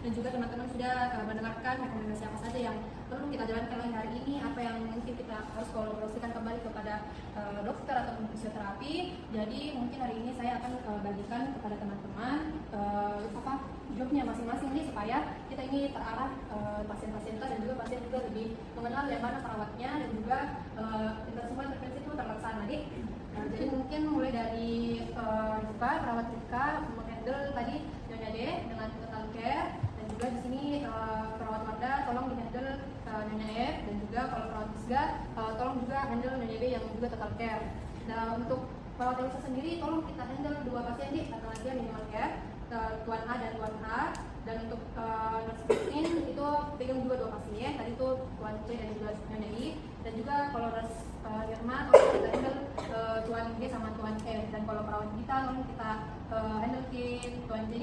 dan juga teman-teman sudah mendengarkan rekomendasi apa saja yang perlu kita jalankan lagi hari ini, apa yang mungkin kita harus kolaborasikan kembali kepada dokter atau fisioterapi. Jadi mungkin hari ini saya akan bagikan kepada teman-teman jobnya masing-masing nih, supaya kita ini terarah pasien-pasien kita dan juga pasien juga lebih mengenal yang mana perawatnya, dan juga semua intervensi itu terlaksana nih. Jadi mungkin mulai dari perawat Rika menghandle tadi Nyonya D dengan total care, dan juga di sini perawat Wanda tolong dihandle Nyonya F, dan juga kalau perawat Isga tolong juga handle Nyonya B yang juga total care. Nah, untuk perawat Elisa sendiri tolong kita handle 2 pasien di atau aja minimal care, Tuan A dan Tuan A. Dan untuk nurse Christine itu pegang juga 2 pasien, tadi itu Tuan C dan juga Nyonya I. Dan juga kalau nurse Irma tolong kita handle Tuan G sama Tuan E. Dan kalau perawat kita tolong kita handle Tuan J.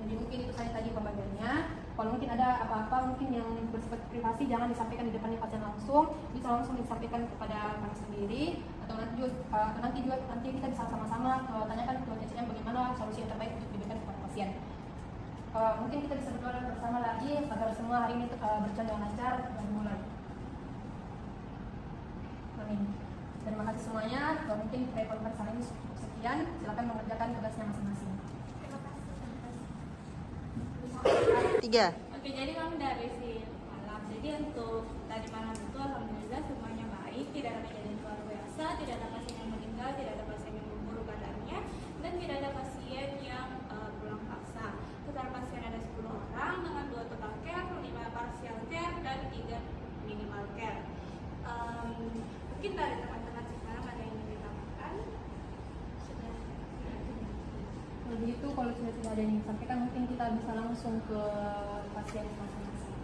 Jadi mungkin itu saya tadi pembagiannya. Kalau mungkin ada apa-apa mungkin yang bersifat privasi, jangan disampaikan di depannya pasien langsung, bisa langsung disampaikan kepada kami sendiri, atau nanti kita bisa sama-sama tanyakan ke TCM bagaimana solusi yang terbaik untuk diberikan kepada pasien. Mungkin kita bisa berdoa bersama lagi agar semua hari ini berjalan dengan lancar dan dimulai. Amin. Terima kasih semuanya. Mungkin pre-conference hari ini sekian. Silakan mengerjakan tugasnya masing-masing. 3. Oke, jadi kami dari malam. Jadi untuk tadi malam itu alhamdulillah semuanya baik, tidak ada kejadian luar biasa, tidak ada pasien yang meninggal, tidak ada pasien yang memburuk keadaannya, dan tidak ada pasien yang pulang paksa. Total pasien ada 10 orang dengan 2 total care, 5 partial care, dan 3 minimal care. Mungkin dari teman-teman sekarang ada yang ingin ditambahkan? Kalau begitu, kalau sudah tidak ada yang disampaikan, mungkin kita bisa langsung ke pasien masing-masing.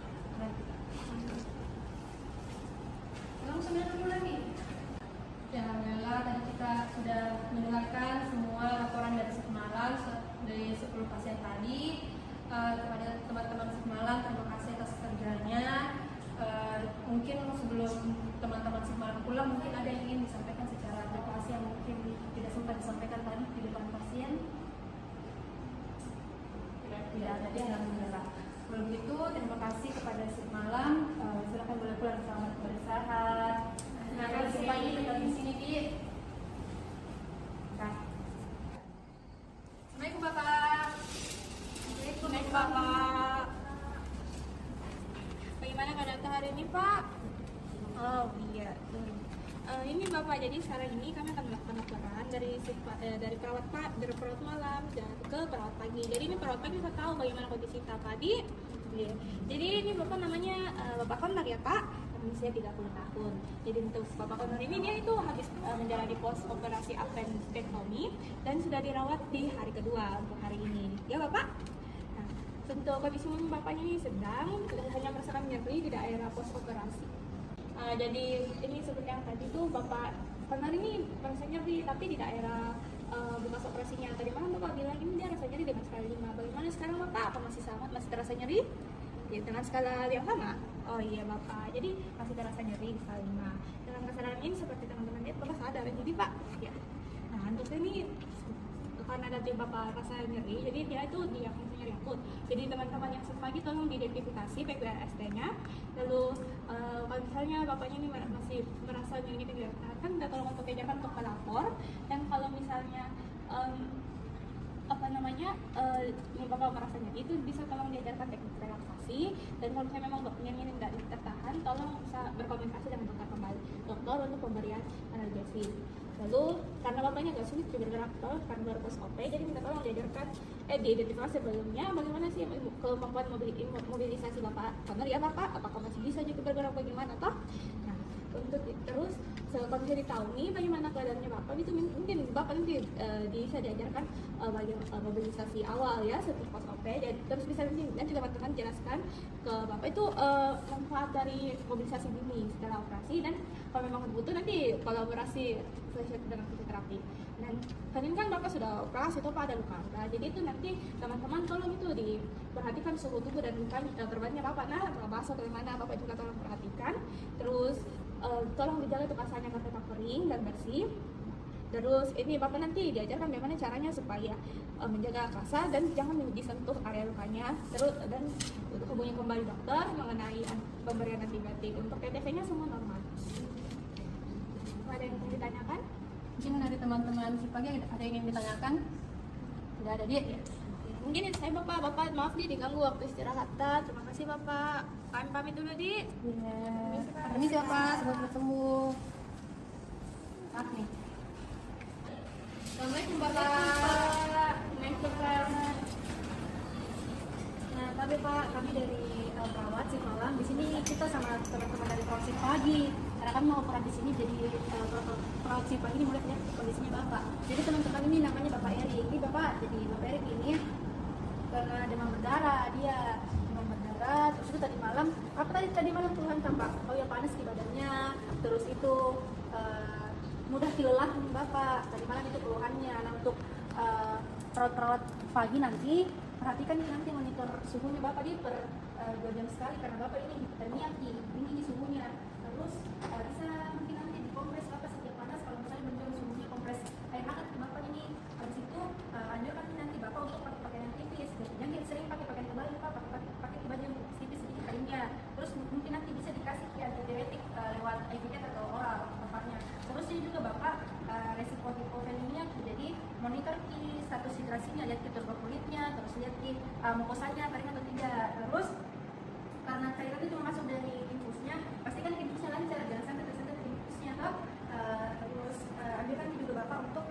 Langsung dulu lagi. Ya, alhamdulillah tadi kita sudah mendengarkan semua laporan dari semalam dari 10 pasien tadi. Kepada teman-teman semalam, terima kasih atas kerjanya. Mungkin sebelum teman-teman semalam pulang, mungkin ada yang ingin disampaikan secara privasi yang mungkin tidak sempat disampaikan tadi di depan pasien. Tidak ada, alhamdulillah. Kalau begitu, terima kasih kepada semalam. Silakan boleh pulang, selamat beristirahat. Terima kasih pagi tinggal di sini, Di. Assalamualaikum Bapak. Assalamualaikum Bapak. Bagaimana keadaan hari ini Pak? Oh iya. Ini Bapak, jadi sekarang ini kami akan melakukan laporan dari perawat malam dan ke perawat pagi. Jadi ini perawat pagi bisa tahu bagaimana kondisi kita tadi. Yeah. Jadi ini Bapak namanya Bapak Konor ya Pak, usia 30 tahun. Jadi untuk Bapak Konor ini dia itu habis menjalani pos operasi appendektomi dan sudah dirawat di hari kedua untuk hari ini. Ya Bapak? Nah, untuk kondisi Bapaknya ini sedang, hanya merasakan nyeri di daerah pos operasi. Jadi ini seperti yang tadi tuh Bapak Konor ini merasa nyeri tapi di daerah bekas operasinya. Tadi malam Bapak bilang ini dia rasa nyeri dengan skala 5. Bagaimana sekarang Bapak? Apa masih sama? Masih terasa nyeri? Ya, dengan skala yang sama? Oh iya Bapak, jadi masih terasa nyeri di skala 5. Dalam kesadaran ini seperti teman-teman lihat Bapak sadar, jadi Pak ya. Nah untuk ini karena dari Bapak rasa nyeri, jadi dia itu diagnosis nyeri akut. Jadi teman-teman yang pagi tolong diidentifikasi PPSD-nya. Lalu kalau misalnya Bapaknya ini masih merasa nyeri tidak tertahan, kita tolong untuk diajarkan untuk melapor. Dan kalau misalnya Bapak merasa nyeri itu bisa tolong diajarkan teknik relaksasi. Dan kalau misalnya memang nyeri ini tidak tertahan, tolong bisa berkomunikasi dengan dokter untuk pemberian analgesi. Lalu karena Bapaknya agak sulit bergerak karena baru pos OP, jadi minta tolong diajarkan diidentifikasi sebelumnya bagaimana sih kemampuan mobilisasi Bapak Konor ya Bapak, apakah masih bisa juga bergerak bagaimana toh. Nah untuk terus kalau bisa ditahui bagaimana keadaannya Bapak itu mungkin Bapak nanti bisa diajarkan bagaimana mobilisasi awal ya setelah pos OP, dan terus bisa nanti teman-teman jelaskan ke Bapak itu manfaat dari mobilisasi dini setelah operasi, dan kalau memang butuh nanti kolaborasi dengan fisioterapi. Dan ini kan Bapak sudah operasi itu Pak ada luka. Nah, jadi itu nanti teman-teman tolong itu diperhatikan suhu tubuh dan luka terbannya Bapak. Nah, basah atau mana Bapak juga tolong perhatikan. Terus tolong dijaga itu kasarnya sampai kering dan bersih. Terus ini Bapak nanti diajarkan bagaimana caranya supaya menjaga kasa dan jangan disentuh area lukanya. Terus dan hubungi kembali dokter mengenai pemberian antibiotik. Untuk TTV-nya semua normal. Ada yang ingin ditanyakan? Mungkin dari teman-teman si pagi ada yang ingin ditanyakan? Tidak ada, Dit? Ya. Mungkin itu saya Bapak maaf diganggu waktu istirahat. Terima kasih Bapak. Kami pamit dulu Di. Iya. Ini siapa? Semoga bertemu. Maaf nih. Assalamualaikum Bapak. Waalaikumsalam. Nah, tapi Pak, kami dari perawat shift malam. Di sini kita sama teman-teman dari perawat shift pagi. Karena kami mau peran di sini jadi perawat shift pagi ini mulai lihat kondisinya Bapak. Jadi teman-teman ini namanya Bapak Eri. Ini Bapak jadi Bapak Eri ini karena demam berdarah terus itu tadi malam apa tadi malam keluhan kan Pak? Oh ya panas di badannya, terus itu mudah kelelahan Bapak. Tadi malam itu keluhannya. Nah untuk perawat-perawat pagi nanti perhatikan nanti monitor suhunya Bapak di per 2 jam sekali karena Bapak ini hipotermia ini suhunya. Terus bisa mungkin nanti dikompres Bapak setiap panas kalau misalnya menjual suhunya kompres air hangat ke Bapak ini. Habis itu anjurkan nanti Bapak untuk pakai pakaian yang tipis. Jangan sering pakai pakaian kebal Pak, pakai baju yang tipis sedikit kainnya. Terus mungkin nanti bisa dikasih antibiotik lewat IV atau oral Bapaknya. Terus ini juga Bapak resiko hipovolemia, jadi monitor di status hidrasinya, lihat ke turbo kulitnya, terus lihat di mukosanya kering atau tidak. Terus karena cairan itu cuma masuk dari infusnya, pastikan infusnya lancar, jangan sampai tersentuh infusnya toh. Terus anjurkan juga Bapak untuk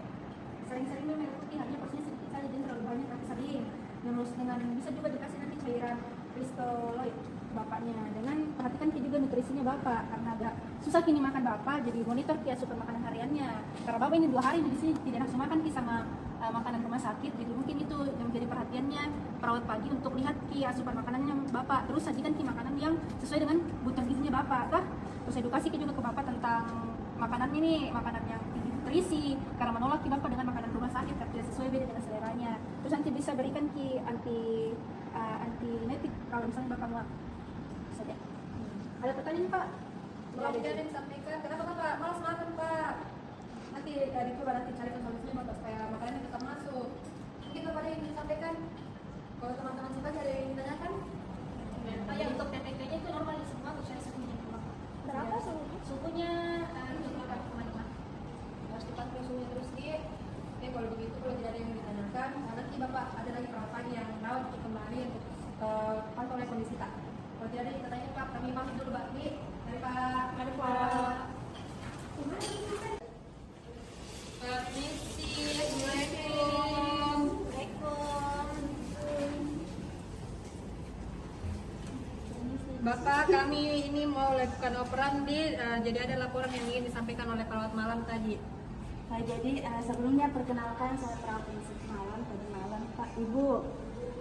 sering-sering minum air putih, hanya porsinya sedikit saja, jangan terlalu banyak tapi sering. Terus dengan bisa juga dikasih nanti cairan kristaloid Bapaknya. Dengan perhatikan juga nutrisinya Bapak karena agak susah kini makan Bapak, jadi monitor ki asupan makanan hariannya. Karena Bapak ini 2 hari di sini tidak nafsu makan ki sama makanan rumah sakit, jadi mungkin itu yang menjadi perhatiannya perawat pagi untuk lihat ki asupan makanannya Bapak. Terus sajikan ki makanan yang sesuai dengan kebutuhan gizinya Bapak. Terus edukasi ki juga ke Bapak tentang makanan ini, makanan yang tinggi nutrisi, karena menolak ki Bapak dengan makanan rumah sakit karena tidak sesuai beda dengan seleranya. Terus nanti bisa berikan ki antinetik kalau misalnya Bapak mau saja. Ada pertanyaan Pak? Kalau tidak ada yang disampaikan, kenapa Bapak malas makan Pak? Nanti dicoba nanti carikan solusinya Bapak supaya makanannya tetap masuk. Mungkin Bapak ada yang ingin disampaikan? Kalau teman-teman suka ada yang ditanyakan? Oh ya, untuk TPK-nya itu normal di semua, khususnya suhunya Bapak. Berapa suhunya? Suhunya itu 8,5. Harus dipantau suhunya terus di. Oke, kalau begitu kalau tidak ada yang ditanyakan, nanti Bapak ada lagi perawatan yang rawat untuk kembali untuk pantau oleh kondisi tak. Kalau tidak ada yang ditanya Pak, kami pamit dulu Pak. Dari Pak. Permisi, Assalamualaikum. Bapak, kami ini mau lakukan operan jadi ada laporan yang ingin disampaikan oleh perawat malam tadi. Jadi sebelumnya perkenalkan saya perawat shift malam tadi malam Pak Ibu.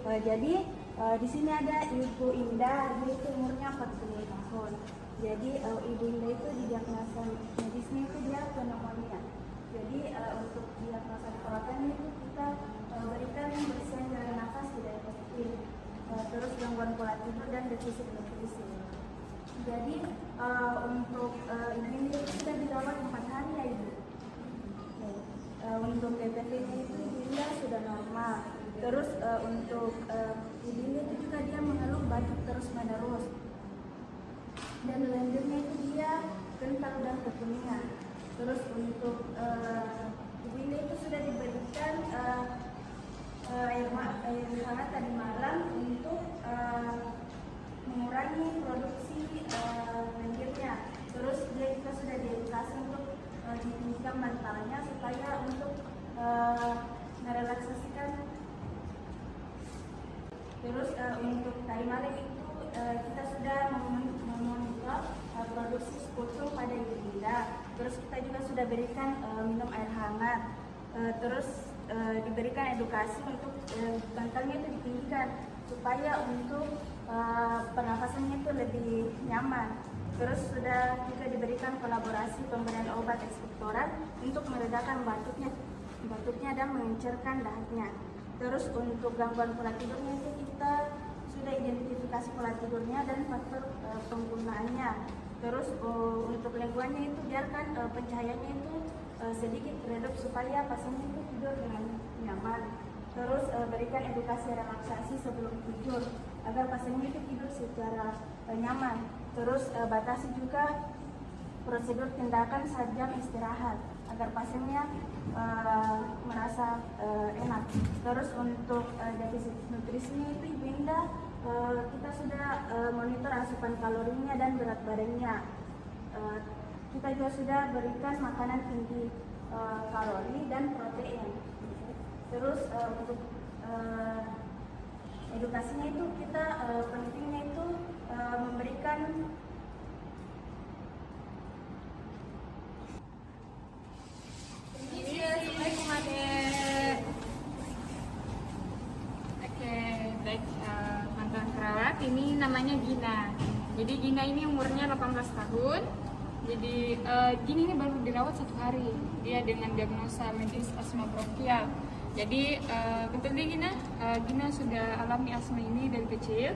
Jadi di sini ada Ibu Indah, dia itu umurnya 40 tahun. Jadi Ibu Indah itu didiagnosa medisnya itu dia pneumonia. Jadi untuk diagnosa di perawatannya itu kita berikan pemeriksaan saluran nafas tidak efektif, terus gangguan pola tidur dan defisit nutrisi. Jadi untuk Ibu Indah itu sudah dirawat 4 hari ya Ibu. Untuk TPP-nya itu Ibu Indah sudah normal. Terus untuk Ibu Indah itu juga dia mengeluh batuk terus menerus. Dan lendirnya itu dia kental dan kekuningan. Terus untuk Ibu Indah itu sudah diberikan air hangat tadi malam untuk mengurangi produksi lendirnya. Terus dia juga sudah diedukasi untuk ditinggikan mentalnya supaya untuk merelaksasikan. Terus untuk tadi malam itu kita sudah memonitor produksi sputum pada Ibu Indah. Terus kita juga sudah berikan minum air hangat. Terus diberikan edukasi untuk bantalnya itu ditinggikan supaya untuk pernafasannya itu lebih nyaman. Terus sudah juga diberikan kolaborasi pemberian obat ekspektoran untuk meredakan batuknya dan mengencerkan dahaknya. Terus untuk gangguan pola tidurnya itu kita sudah identifikasi pola tidurnya dan faktor penggunaannya. Terus untuk lingkungannya itu biarkan pencahayaannya itu sedikit redup supaya pasien itu tidur dengan nyaman. Terus berikan edukasi relaksasi sebelum tidur agar pasien itu tidur secara nyaman. Terus batasi juga prosedur tindakan saat jam istirahat agar pasiennya merasa enak. Terus untuk defisit nutrisinya itu Ibu Indah, kita sudah monitor asupan kalorinya dan berat badannya. Kita juga sudah berikan makanan tinggi kalori dan protein. Terus untuk edukasinya itu kita pentingnya itu memberikan Assalamualaikum Adek. Oke, baik mantan perawat. Ini namanya Gina. Jadi Gina ini umurnya 18 tahun. Jadi Gina ini baru dirawat 1 hari. Dia dengan diagnosa medis asma bronkial. Jadi betul deh Gina, Gina sudah alami asma ini dari kecil.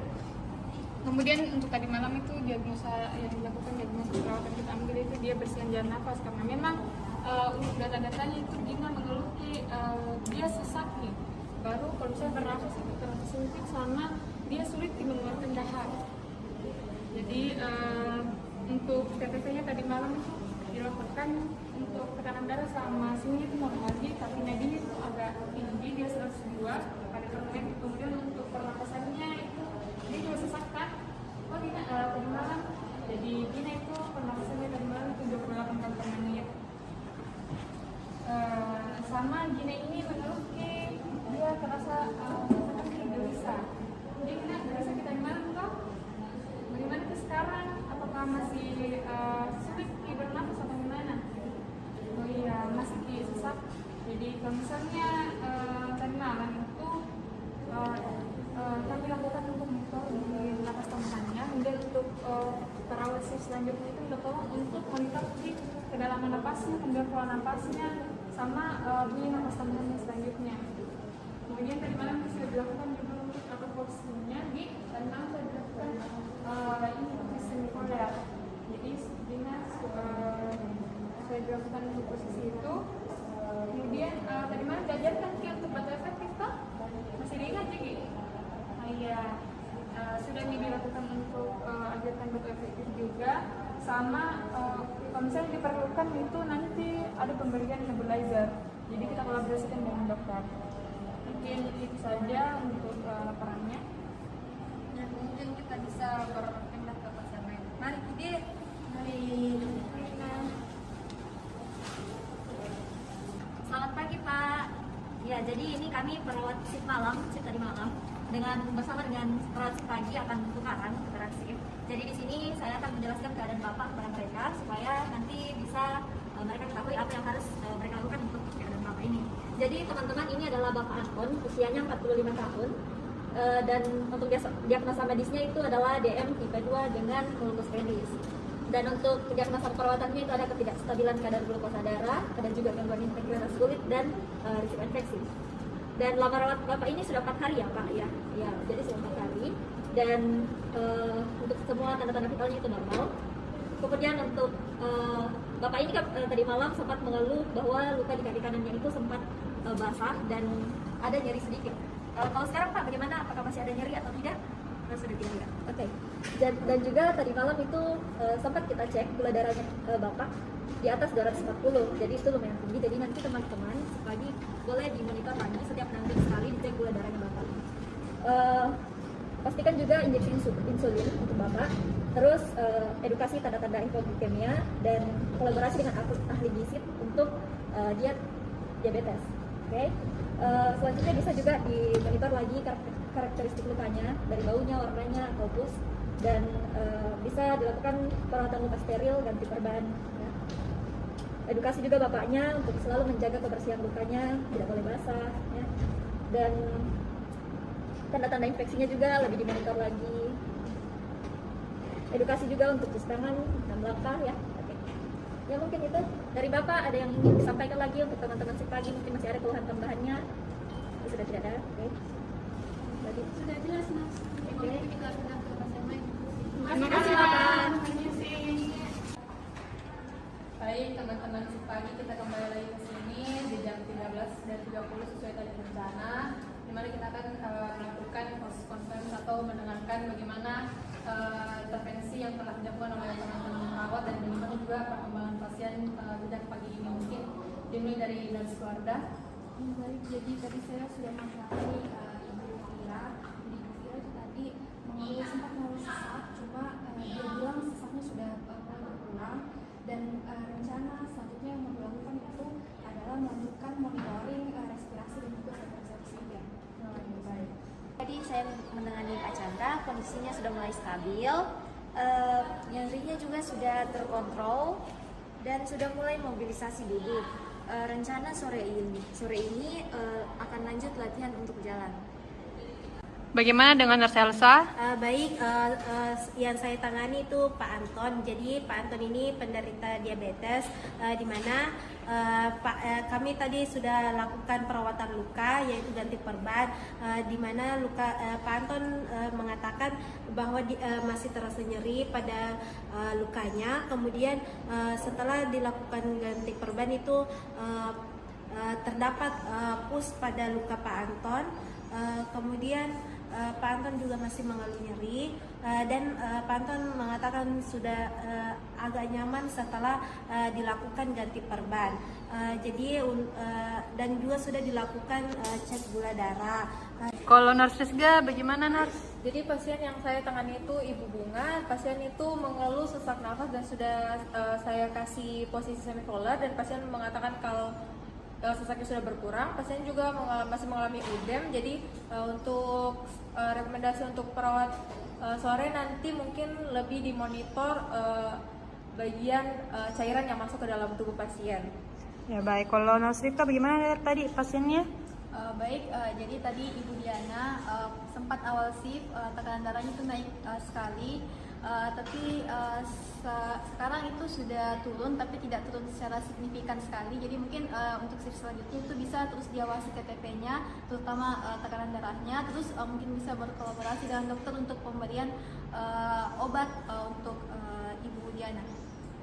Kemudian untuk tadi malam itu diagnosa yang dilakukan diagnosa perawatan kita ambil itu dia bersihan jalan nafas karena memang untuk data-datanya itu Gina mengeluhi dia sesak nih. Baru kalau saya bernafas itu terasa sempit sama dia sulit mengeluarkan dahak. Jadi untuk TTC-nya tadi malam itu dilakukan untuk tekanan darah sama sini itu normal lagi, tapi nadinya itu agak tinggi, dia 102 pada permen. Kemudian untuk pernapasannya itu dia juga sesak kan? Oh Gina tadi malam, jadi Gina itu pernapasannya tadi malam itu 28 kali per menit. Sama Gina ini mengeluhi dia terasa seperti gelisah. Jadi Gina gelisah kita di malam kok? Bagaimana itu sekarang? Apakah masih sulit bernafas atau gimana? Oh iya, masih sesak. Jadi kalau misalnya tadi malam itu kami lakukan untuk monitor di nafas tambahannya. Kemudian untuk perawat shift selanjutnya itu kita tolong untuk monitor di kedalaman napasnya, kemudian pola napasnya, sama bunyi nafas tambahannya selanjutnya. Kemudian tadi malam sudah dilakukan juga untuk atur posisinya di tadi malam sudah dilakukan ini posisi bipolar. Jadi Gina saya dilakukan untuk posisi itu. Kemudian tadi malam diajarkan Ki untuk batu efektif toh? Masih diingat Ki? Iya, sudah dilakukan untuk ajarkan batu efektif juga. Sama kalau misalnya diperlukan itu nanti ada pemberian nebulizer. Jadi kita kolaborasikan dengan dokter. Mungkin itu saja untuk laporannya. Dan mungkin kita bisa berpindah ke pasien lain. Mari Kidi. Mari. Selamat pagi Pak. Ya, jadi ini kami perawat shift malam, shift tadi malam, bersama dengan perawat shift pagi akan tukaran shift. Jadi di sini saya akan menjelaskan keadaan Bapak kepada mereka supaya nanti bisa mereka ketahui apa yang harus mereka lakukan untuk keadaan Bapak ini. Jadi teman-teman, ini adalah Bapak Anton, usianya 45 tahun. Dan untuk diagnosa medisnya itu adalah DM tipe 2 dengan glukosa medis. Dan untuk diagnosa perawatannya itu ada ketidakstabilan kadar glukosa darah, ada juga gangguan integritas kulit dan risiko infeksi. Dan lama rawat Bapak ini sudah 4 hari ya Pak ya. Ya, jadi sudah 4 hari. Dan untuk semua tanda-tanda vitalnya itu normal. Kemudian untuk Bapak ini kan tadi malam sempat mengeluh bahwa luka di kaki kanannya itu sempat basah dan ada nyeri sedikit. Kalau sekarang Pak bagaimana? Apakah masih ada nyeri atau tidak? Sudah tidak ya. Oke. Dan juga tadi malam itu sempat kita cek gula darahnya Bapak di atas 240. Jadi itu lumayan tinggi. Jadi nanti teman-teman pagi boleh dimonitor lagi setiap 6 minggu sekali dicek gula darahnya Bapak. Pastikan juga injeksi insulin untuk Bapak. Terus edukasi tanda-tanda hipoglikemia dan kolaborasi dengan ahli gizi untuk diabetes. Oke. Selanjutnya bisa juga dimonitor lagi karakteristik lukanya dari baunya, warnanya, atau pus, dan bisa dilakukan perawatan luka steril, ganti perban. Ya. Edukasi juga bapaknya untuk selalu menjaga kebersihan lukanya, tidak boleh basah. Ya. Dan tanda-tanda infeksinya juga lebih dimonitor lagi. Edukasi juga untuk cuci tangan 6 langkah ya. Oke. Ya mungkin itu dari Bapak. Ada yang ingin disampaikan lagi untuk teman-teman si pagi, mungkin masih ada keluhan tambahannya. Sudah tidak ada. Oke. Jadi Sudah jelas Mas. Oke, kita pindah ke pasien lain. Terima kasih Bapak. Baik, teman teman-teman shift pagi, kita kembali lagi ke sini di jam 13.30 sesuai tadi rencana, di mana kita akan melakukan proses conference atau mendengarkan bagaimana intervensi yang telah dilakukan oleh teman-teman perawat dan bagaimana juga perkembangan pasien sejak pagi ini. Mungkin dimulai dari nurse keluarga. Baik, jadi tadi saya sudah mengetahui Ibu Fira. Jadi Ibu Fira itu tadi sempat mengeluh sesak, cuma dia bilang sesaknya sudah mulai berkurang, dan rencana selanjutnya yang mau dilakukan itu adalah melanjutkan monitoring respirasi dan juga frekuensi oksigen. Baik. Tadi saya menangani Pak Chandra, kondisinya sudah mulai stabil, nyerinya juga sudah terkontrol dan sudah mulai mobilisasi duduk. Rencana sore ini akan lanjut latihan untuk jalan. Bagaimana dengan Nurse Elsa? Baik, yang saya tangani itu Pak Anton. Jadi Pak Anton ini penderita diabetes, di mana kami tadi sudah lakukan perawatan luka, yaitu ganti perban, di mana Pak Anton mengatakan bahwa masih terasa nyeri pada lukanya. Kemudian setelah dilakukan ganti perban itu terdapat pus pada luka Pak Anton. Kemudian Pak Anton juga masih mengeluh nyeri, dan Pak Anton mengatakan sudah agak nyaman setelah dilakukan ganti perban. Dan juga sudah dilakukan cek gula darah. Kalau Nurse Rizga, bagaimana Nurse? Jadi pasien yang saya tangani itu Ibu Bunga. Pasien itu mengeluh sesak nafas dan sudah saya kasih posisi semicollar, dan pasien mengatakan kalau sesaknya sudah berkurang. Pasien juga masih mengalami udem. Jadi untuk rekomendasi untuk perawat sore nanti mungkin lebih dimonitor bagian cairan yang masuk ke dalam tubuh pasien. Ya baik, kalau Nurse Rifka bagaimana tadi pasiennya? Jadi tadi Ibu Diana sempat awal shift tekanan darahnya itu naik sekali, tapi sekarang itu sudah turun, tapi tidak turun secara signifikan sekali. Jadi mungkin untuk shift selanjutnya itu bisa terus diawasi TTP-nya, terutama tekanan darahnya, terus mungkin bisa berkolaborasi dengan dokter untuk pemberian obat untuk Ibu Diana.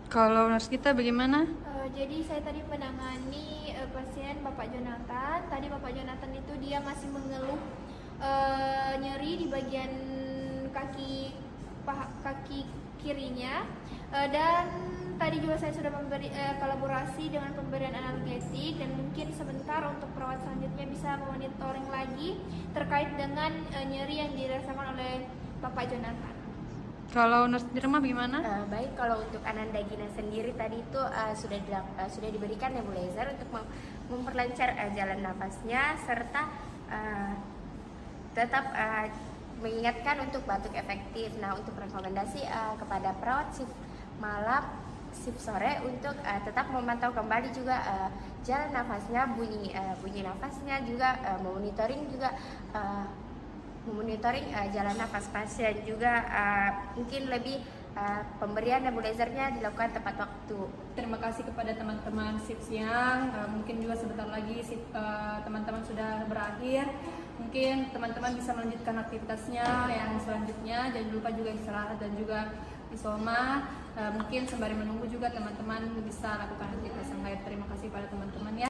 Kalau Nurse kita bagaimana? Jadi saya tadi menangani pasien Bapak Jonathan. Tadi Bapak Jonathan itu dia masih mengeluh nyeri di bagian kaki kirinya, dan tadi juga saya sudah memberi kolaborasi dengan pemberian analgetik, dan mungkin sebentar untuk perawat selanjutnya bisa memonitoring lagi terkait dengan nyeri yang dirasakan oleh Bapak Jonathan. Kalau Nurse Dirma bagaimana? Baik, kalau untuk Ananda Gina sendiri tadi itu sudah diberikan nebulizer untuk memperlancar jalan nafasnya, serta tetap mengingatkan untuk batuk efektif. Nah, untuk rekomendasi kepada perawat shift malam, shift sore untuk tetap memantau kembali juga jalan nafasnya, bunyi nafasnya, juga memonitoring jalan nafas pasien, juga mungkin lebih pemberian nebulizernya dilakukan tepat waktu. Terima kasih kepada teman-teman shift siang. Mungkin juga sebentar lagi teman-teman sudah berakhir. Mungkin teman-teman bisa melanjutkan aktivitasnya yang selanjutnya. Jangan lupa juga istirahat dan juga isoma. Mungkin sembari menunggu juga teman-teman bisa lakukan aktivitas yang lain. Terima kasih pada teman-teman ya.